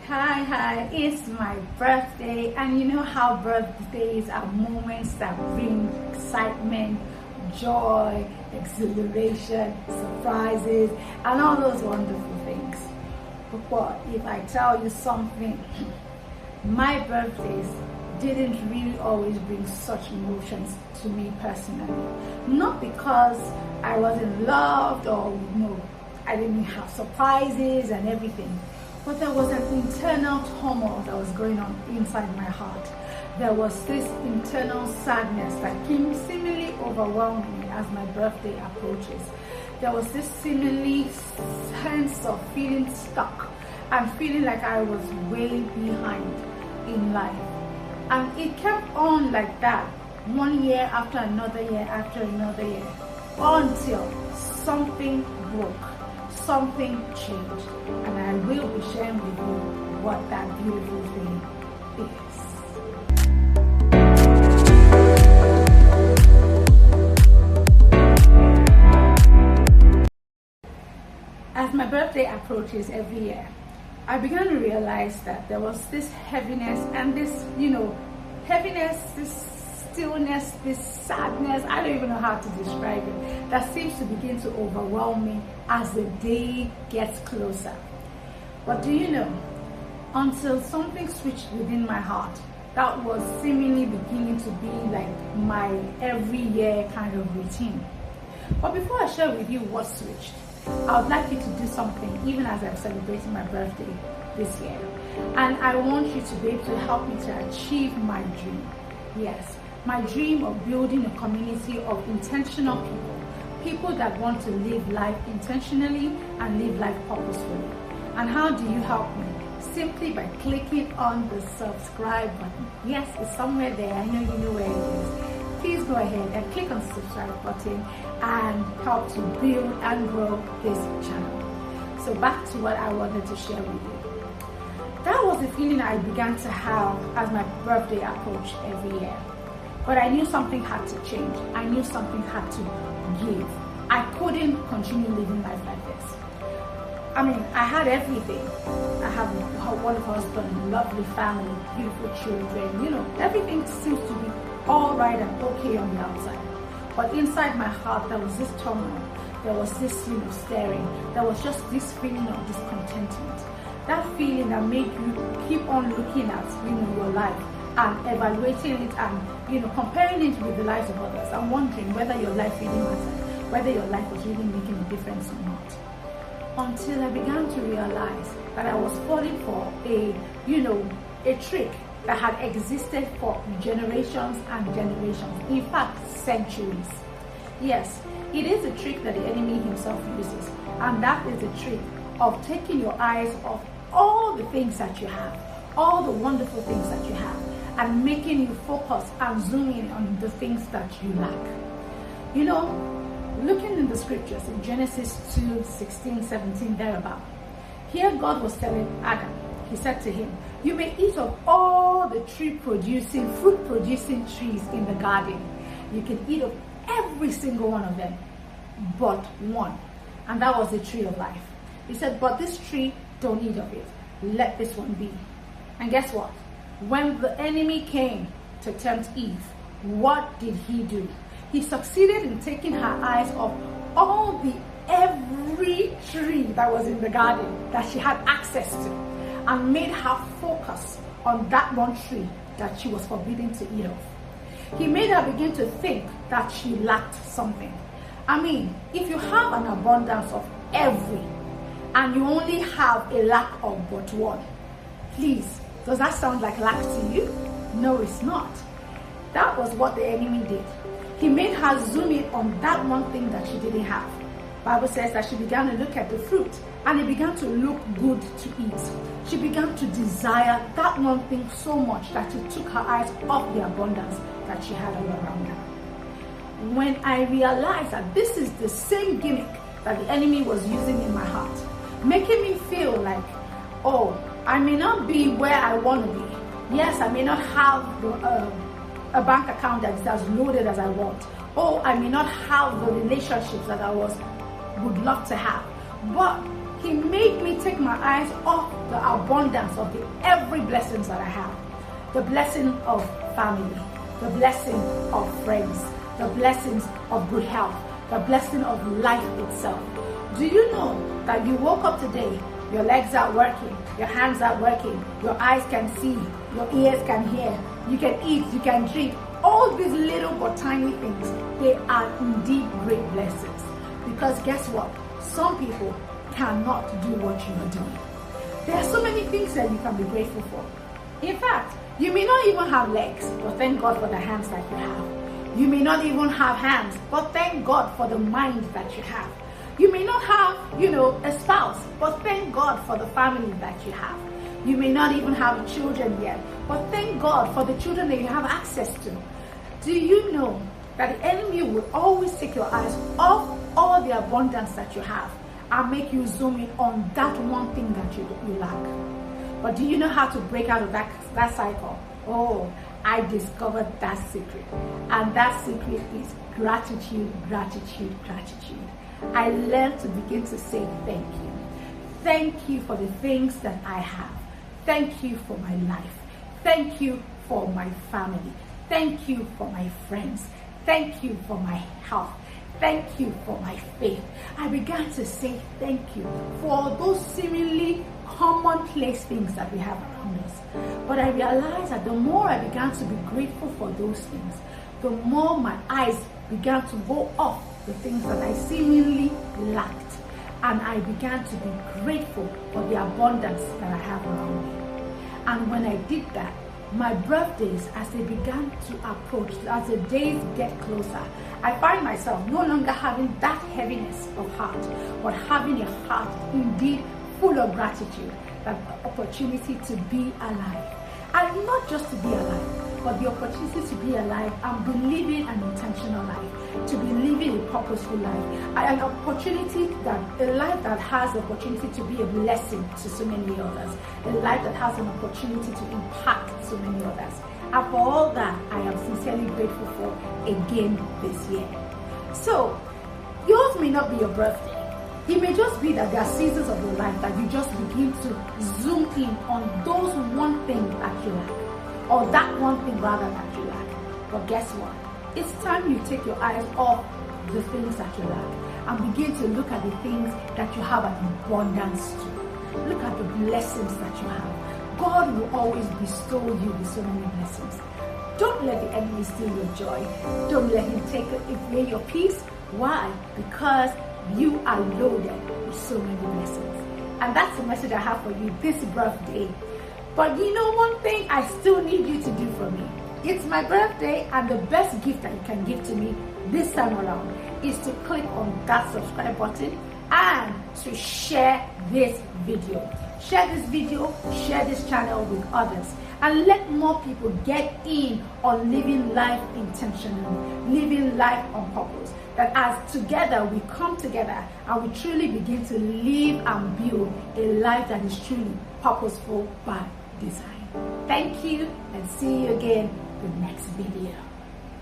Hi, it's my birthday, and you know how birthdays are moments that bring excitement, joy, exhilaration, surprises, and all those wonderful things. But if I tell you something, my birthdays didn't really always bring such emotions to me personally. Not because I wasn't loved or I didn't have surprises and everything. But there was an internal turmoil that was going on inside my heart. There was this internal sadness that came seemingly overwhelming me as my birthday approaches. There was this seemingly sense of feeling stuck and feeling like I was way behind in life. And it kept on like that, one year after another year after another year, until something broke. Something changed, and I will be sharing with you what that beautiful thing is. As my birthday approaches every year, I began to realize that there was this heaviness and this, heaviness, this stillness, this sadness, I don't even know how to describe it, that seems to begin to overwhelm me as the day gets closer. But do you know, until something switched within my heart, that was seemingly beginning to be like my every year kind of routine. But before I share with you what switched, I would like you to do something even as I'm celebrating my birthday this year. And I want you to be able to help me to achieve my dream. Yes, my dream of building a community of intentional people that want to live life intentionally and live life purposefully. And how do you help me? Simply by clicking on the subscribe button. Yes, it's somewhere there. I know you know where it is. Please go ahead and click on the subscribe button and help to build and grow this channel. So back to what I wanted to share with you. That was the feeling I began to have as my birthday approached every year. But I knew something had to change. I knew something had to give. I couldn't continue living life like this. I mean, I had everything. I have a wonderful husband, lovely family, beautiful children, everything seems to be all right and okay on the outside. But inside my heart, there was this turmoil. There was this, staring. There was just this feeling of discontentment. That feeling that made you keep on looking at, your life and evaluating it and, comparing it with the lives of others and wondering whether your life really mattered, whether your life was really making a difference or not. Until I began to realize that I was falling for a trick that had existed for generations and generations, in fact, centuries. Yes, it is a trick that the enemy himself uses, and that is the trick of taking your eyes off all the things that you have, all the wonderful things that you have, and making you focus and zoom in on the things that you lack. Looking in the scriptures in Genesis 2:16-17 thereabout, here God was telling Adam, he said to him, you may eat of all the fruit producing trees in the garden. You can eat of every single one of them, but one, and that was the tree of life. He said, but this tree, don't eat of it. Let this one be. And guess what? When the enemy came to tempt Eve, what did he do? He succeeded in taking her eyes off every tree that was in the garden that she had access to, and made her focus on that one tree that she was forbidden to eat of. He made her begin to think that she lacked something. I mean, if you have an abundance of every, and you only have a lack of but one, please, does that sound like lack to you? No, it's not. That was what the enemy did. He made her zoom in on that one thing that she didn't have. Bible says that she began to look at the fruit, and it began to look good to eat. She began to desire that one thing so much that it took her eyes off the abundance that she had all around her. When I realized that this is the same gimmick that the enemy was using in my heart, making me feel like, oh, I may not be where I want to be. Yes, I may not have a bank account that is as loaded as I want. Oh, I may not have the relationships that I would love to have. But He made me take my eyes off the abundance of the every blessings that I have. The blessing of family, the blessing of friends, the blessings of good health, the blessing of life itself. Do you know that you woke up today, your legs are working, your hands are working, your eyes can see, your ears can hear, you can eat, you can drink. All these little but tiny things, they are indeed great blessings. Because guess what? Some people cannot do what you are doing. There are so many things that you can be grateful for. In fact, you may not even have legs, but thank God for the hands that you have. You may not even have hands, but thank God for the mind that you have. You may not have, a spouse, but thank God for the family that you have. You may not even have children yet, but thank God for the children that you have access to. Do you know that the enemy will always take your eyes off all the abundance that you have and make you zoom in on that one thing that you lack? But do you know how to break out of that cycle? Oh, I discovered that secret. And that secret is gratitude, gratitude, gratitude. I learned to begin to say thank you. Thank you for the things that I have. Thank you for my life. Thank you for my family. Thank you for my friends. Thank you for my health. Thank you for my faith. I began to say thank you for those seemingly commonplace things that we have around us. But I realized that the more I began to be grateful for those things, the more my eyes began to go off the things that I seemingly lacked. And I began to be grateful for the abundance that I have around me. And when I did that, my birthdays, as they began to approach, as the days get closer, I find myself no longer having that heaviness of heart, but having a heart indeed full of gratitude, that opportunity to be alive. And not just to be alive, but the opportunity to be alive and be living an intentional life, to be living a purposeful life, an opportunity a life that has the opportunity to be a blessing to so many others, a life that has an opportunity to impact so many others. And for all that, I am sincerely grateful for again this year. So, yours may not be your birthday. It may just be that there are seasons of your life that you just begin to zoom in on those one thing that you lack, or that one thing rather that you lack. But guess what? It's time you take your eyes off the things that you lack and begin to look at the things that you have an abundance to. Look at the blessings that you have. God will always bestow you with so many blessings. Don't let the enemy steal your joy. Don't let him take away your peace. Why? Because you are loaded with so many blessings. And that's the message I have for you this birthday. But you know one thing I still need you to do for me. It's my birthday, and the best gift that you can give to me this time around is to click on that subscribe button and to share this video. Share this video, share this channel with others, and let more people get in on living life intentionally, living life on purpose. That as together we come together and we truly begin to live and build a life that is truly purposeful by design. Thank you, and see you again in the next video.